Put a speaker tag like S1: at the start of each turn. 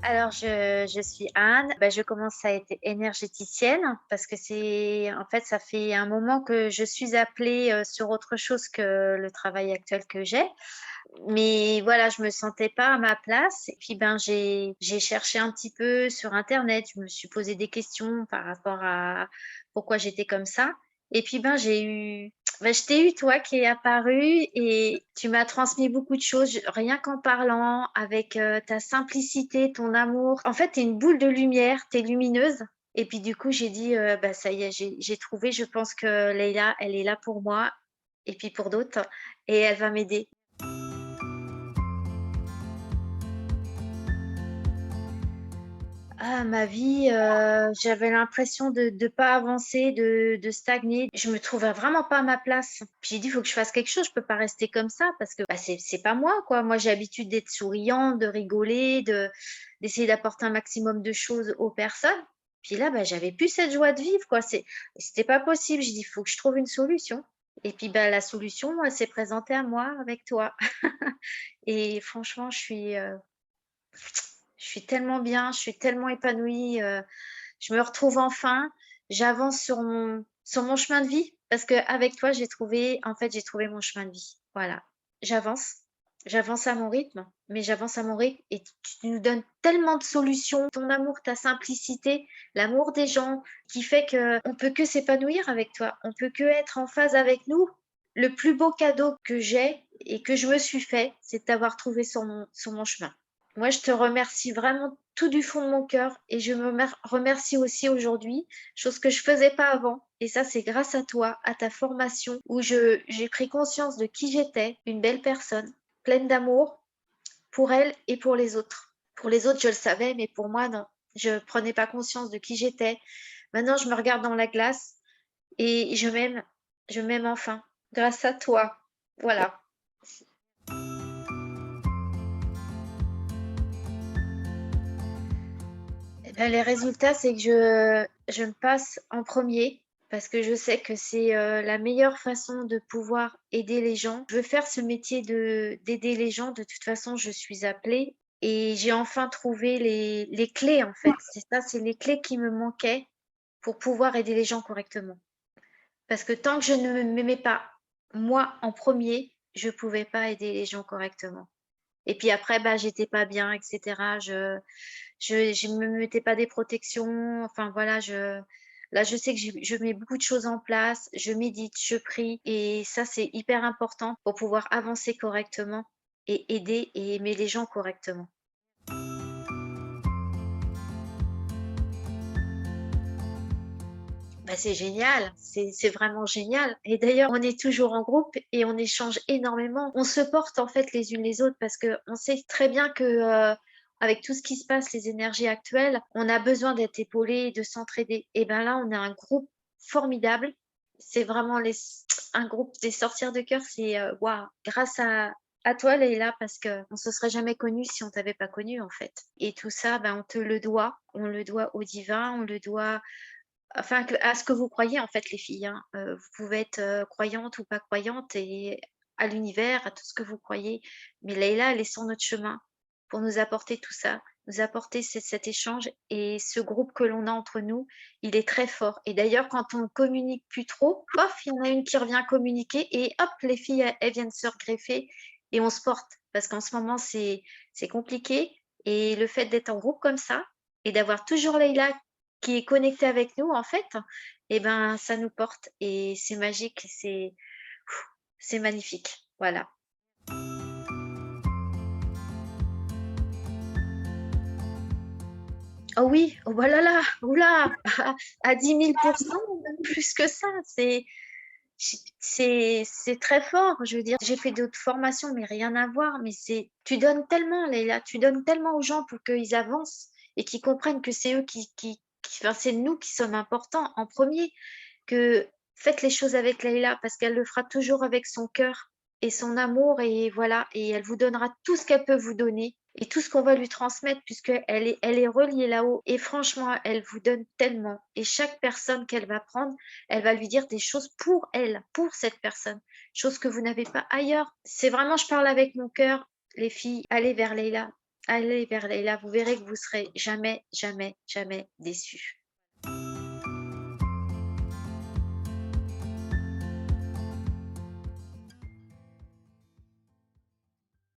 S1: Alors je suis Anne, je commence à être énergéticienne parce que en fait, ça fait un moment que je suis appelée, sur autre chose que le travail actuel que j'ai. Mais voilà, je me sentais pas à ma place et puis, j'ai cherché un petit peu sur internet. Je me suis posé des questions par rapport à pourquoi j'étais comme ça et puis, je t'ai eu toi qui est apparu et tu m'as transmis beaucoup de choses, rien qu'en parlant avec, ta simplicité, ton amour. En fait, tu es une boule de lumière, tu es lumineuse et puis du coup, j'ai dit, ça y est, j'ai trouvé, je pense que Leïla, elle est là pour moi et puis pour d'autres et elle va m'aider. Ah, ma vie, j'avais l'impression de pas avancer, de stagner. Je me trouvais vraiment pas à ma place. Puis j'ai dit: «Il faut que je fasse quelque chose, je peux pas rester comme ça parce que, c'est pas moi, quoi». Moi, j'ai l'habitude d'être souriante, de rigoler, d'essayer d'apporter un maximum de choses aux personnes. Puis là, j'avais plus cette joie de vivre, quoi. C'était pas possible. J'ai dit: «Il faut que je trouve une solution» et puis, la solution, elle s'est présentée à moi avec toi et franchement, je suis tellement bien, je suis tellement épanouie, je me retrouve enfin, j'avance sur mon chemin de vie parce qu'avec toi, j'ai trouvé mon chemin de vie. Voilà, j'avance, j'avance à mon rythme, mais j'avance à mon rythme et tu nous donnes tellement de solutions. Ton amour, ta simplicité, l'amour des gens qui fait qu'on peut que s'épanouir avec toi, on peut que être en phase avec nous. Le plus beau cadeau que j'ai et que je me suis fait, c'est de t'avoir trouvé sur mon chemin. Moi, je te remercie vraiment tout du fond de mon cœur et je me remercie aussi aujourd'hui, chose que je faisais pas avant. Et ça, c'est grâce à toi, à ta formation, où j'ai pris conscience de qui j'étais, une belle personne, pleine d'amour pour elle et pour les autres. Pour les autres, je le savais, mais pour moi, non. Je prenais pas conscience de qui j'étais. Maintenant, je me regarde dans la glace et je m'aime enfin, grâce à toi. Voilà. Les résultats, c'est que je me passe en premier parce que je sais que c'est, la meilleure façon de pouvoir aider les gens. Je veux faire ce métier de d'aider les gens. De toute façon, je suis appelée et j'ai enfin trouvé les clés, en fait. C'est ça, c'est les clés qui me manquaient pour pouvoir aider les gens correctement. Parce que tant que je ne me mets pas moi en premier, je pouvais pas aider les gens correctement. Et puis après, j'étais pas bien et cetera. Je me mettais pas des protections, enfin voilà, là, je sais que je mets beaucoup de choses en place, je médite, je prie et ça, c'est hyper important pour pouvoir avancer correctement et aider et aimer les gens correctement. C'est génial, c'est vraiment génial et d'ailleurs, on est toujours en groupe et on échange énormément. On se porte en fait les unes les autres parce qu'on sait très bien que, avec tout ce qui se passe, les énergies actuelles, on a besoin d'être épaulés, de s'entraider et là, on a un groupe formidable. C'est vraiment un groupe des sorcières de cœur, c'est, waouh! Grâce à toi Leïla parce qu'on se serait jamais connus si on t'avait pas connue en fait et tout ça, on te le doit. On le doit au divin, on le doit enfin, à ce que vous croyez en fait les filles, hein. Vous pouvez être, croyante ou pas croyante et à l'univers, à tout ce que vous croyez. Mais Leïla, elle est sur notre chemin pour nous apporter tout ça, nous apporter cet échange et ce groupe que l'on a entre nous, il est très fort. Et d'ailleurs, quand on communique plus trop, pof, il y en a une qui revient communiquer et hop, les filles, elles viennent se regreffer et on se porte. Parce qu'en ce moment, c'est compliqué et le fait d'être en groupe comme ça et d'avoir toujours Leïla qui est connecté avec nous en fait, ça nous porte et c'est magique, c'est magnifique. Voilà. Oh oui, oh bah là là, ouh là, à 10 000 ou même plus que ça, c'est très fort. Je veux dire, j'ai fait d'autres formations, mais rien à voir, mais tu donnes tellement Leïla, tu donnes tellement aux gens pour qu'ils avancent et qu'ils comprennent que c'est eux enfin, c'est nous qui sommes importants en premier. Que faites les choses avec Leïla parce qu'elle le fera toujours avec son cœur et son amour et voilà et elle vous donnera tout ce qu'elle peut vous donner et tout ce qu'on va lui transmettre puisqu'elle elle est reliée là-haut et franchement, elle vous donne tellement et chaque personne qu'elle va prendre, elle va lui dire des choses pour elle, pour cette personne, chose que vous n'avez pas ailleurs. C'est vraiment je parle avec mon cœur, les filles, allez vers Leïla. allez vers Leïla, vous verrez que vous serez jamais, jamais, jamais déçus.